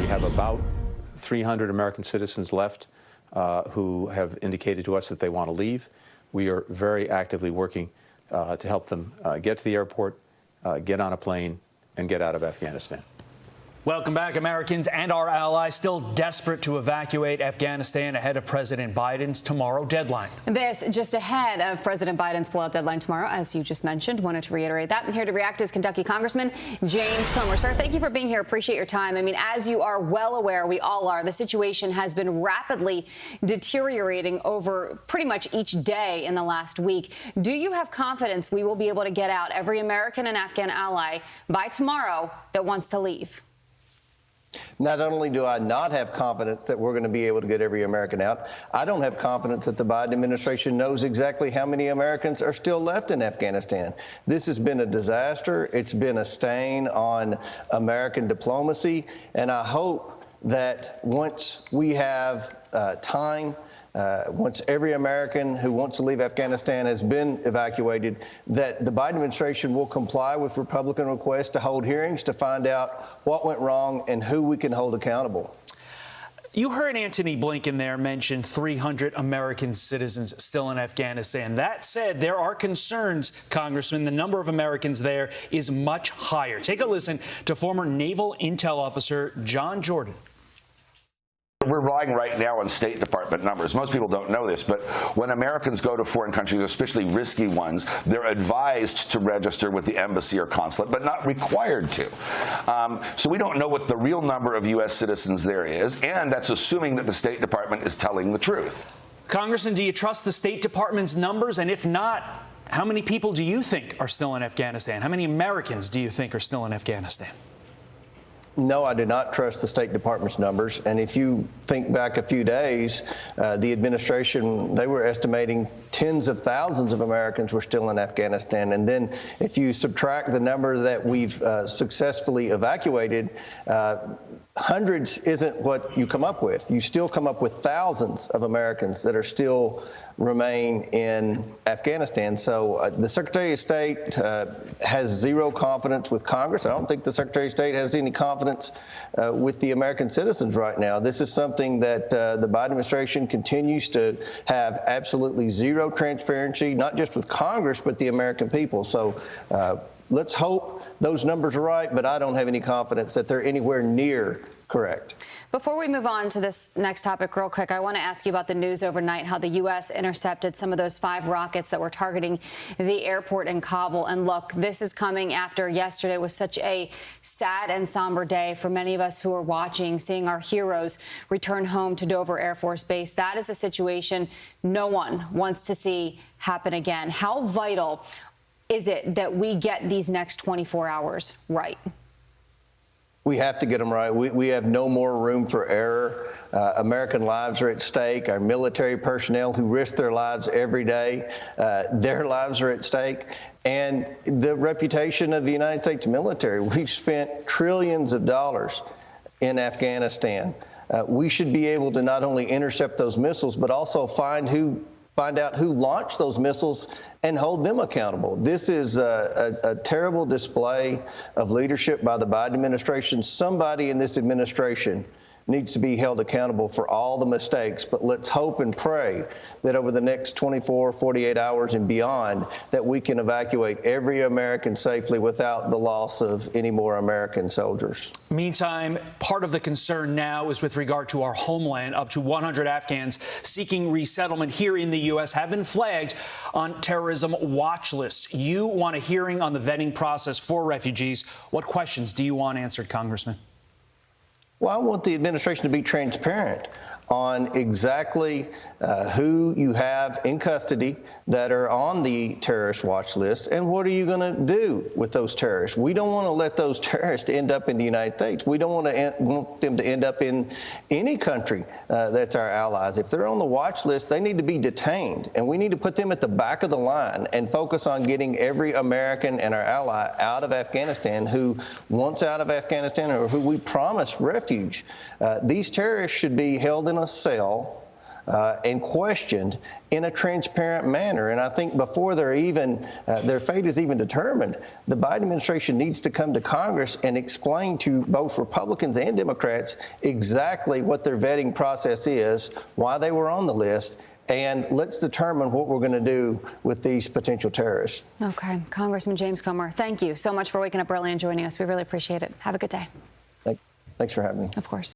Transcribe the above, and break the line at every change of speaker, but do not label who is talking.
We have about 300 American citizens left who have indicated to us that they want to leave. We are very actively working to help them get to the airport, get on a plane, and get out of Afghanistan.
Welcome back. Americans and our allies still desperate to evacuate Afghanistan ahead of President Biden's tomorrow deadline.
This just ahead of President Biden's pullout deadline tomorrow, as you just mentioned. Wanted to reiterate that. And here to react is Kentucky Congressman James Comer. Sir, thank you for being here. Appreciate your time. I mean, as you are well aware, we all are, the situation has been rapidly deteriorating over pretty much each day in the last week. Do you have confidence we will be able to get out every American and Afghan ally by tomorrow that wants to leave?
Not only do I not have confidence that we're going to be able to get every American out, I don't have confidence that the Biden administration knows exactly how many Americans are still left in Afghanistan. This has been a disaster. It's been a stain on American diplomacy. And I hope that once we have time, once every American who wants to leave Afghanistan has been evacuated, that the Biden administration will comply with Republican requests to hold hearings to find out what went wrong and who we can hold accountable.
You heard Antony Blinken there mention 300 American citizens still in Afghanistan. That said, there are concerns, Congressman. The number of Americans there is much higher. Take a listen to former Naval Intel Officer John Jordan.
We're relying right now on State Department numbers. Most people don't know this, but when Americans go to foreign countries, especially risky ones, they're advised to register with the embassy or consulate, but not required to. So we don't know what the real number of U.S. citizens there is, and that's assuming that the State Department is telling the truth.
Congressman, do you trust the State Department's numbers? And if not, how many people do you think are still in Afghanistan? How many Americans do you think are still in Afghanistan?
No, I do not trust the State Department's numbers. And if you think back a few days, the administration, they were estimating tens of thousands of Americans were still in Afghanistan. And then if you subtract the number that we've successfully evacuated, hundreds isn't what you come up with. You still come up with thousands of Americans that are still remain in Afghanistan. So the Secretary of State has zero confidence with Congress. I don't think the Secretary of State has any confidence with the American citizens right now. This is something that the Biden administration continues to have absolutely zero transparency, not just with Congress, but the American people. So let's hope those numbers are right, but I don't have any confidence that they're anywhere near correct.
Before we move on to this next topic real quick, I want to ask you about the news overnight, how the U.S. intercepted some of those 5 rockets that were targeting the airport in Kabul. And look, this is coming after yesterday was such a sad and somber day for many of us who are watching, seeing our heroes return home to Dover Air Force Base. That is a situation no one wants to see happen again. How vital is it that we get these next 24 hours right?
We have to get them right. We have no more room for error. American lives are at stake. Our military personnel who risk their lives every day, their lives are at stake. And the reputation of the United States military. We've spent trillions of dollars in Afghanistan. We should be able to not only intercept those missiles, but also find out who launched those missiles and hold them accountable. This is a terrible display of leadership by the Biden administration. Somebody in this administration needs to be held accountable for all the mistakes. But let's hope and pray that over the next 24, 48 hours and beyond, that we can evacuate every American safely without the loss of any more American soldiers.
Meantime, part of the concern now is with regard to our homeland. Up to 100 Afghans seeking resettlement here in the U.S. have been flagged on terrorism watch lists. You want a hearing on the vetting process for refugees. What questions do you want answered, Congressman?
Well, I want the administration to be transparent on exactly who you have in custody that are on the terrorist watch list, and what are you going to do with those terrorists? We don't want to let those terrorists end up in the United States. We don't want them to end up in any country that's our allies. If they're on the watch list, they need to be detained, and we need to put them at the back of the line and focus on getting every American and our ally out of Afghanistan who wants out of Afghanistan or who we promised refuge. These terrorists should be held in a cell and questioned in a transparent manner. And I think before they're even their fate is even determined, the Biden administration needs to come to Congress and explain to both Republicans and Democrats exactly what their vetting process is, why they were on the list, and let's determine what we're going to do with these potential terrorists.
Okay. Congressman James Comer, thank you so much for waking up early and joining us. We really appreciate it. Have a good day.
Thanks for having me.
Of course.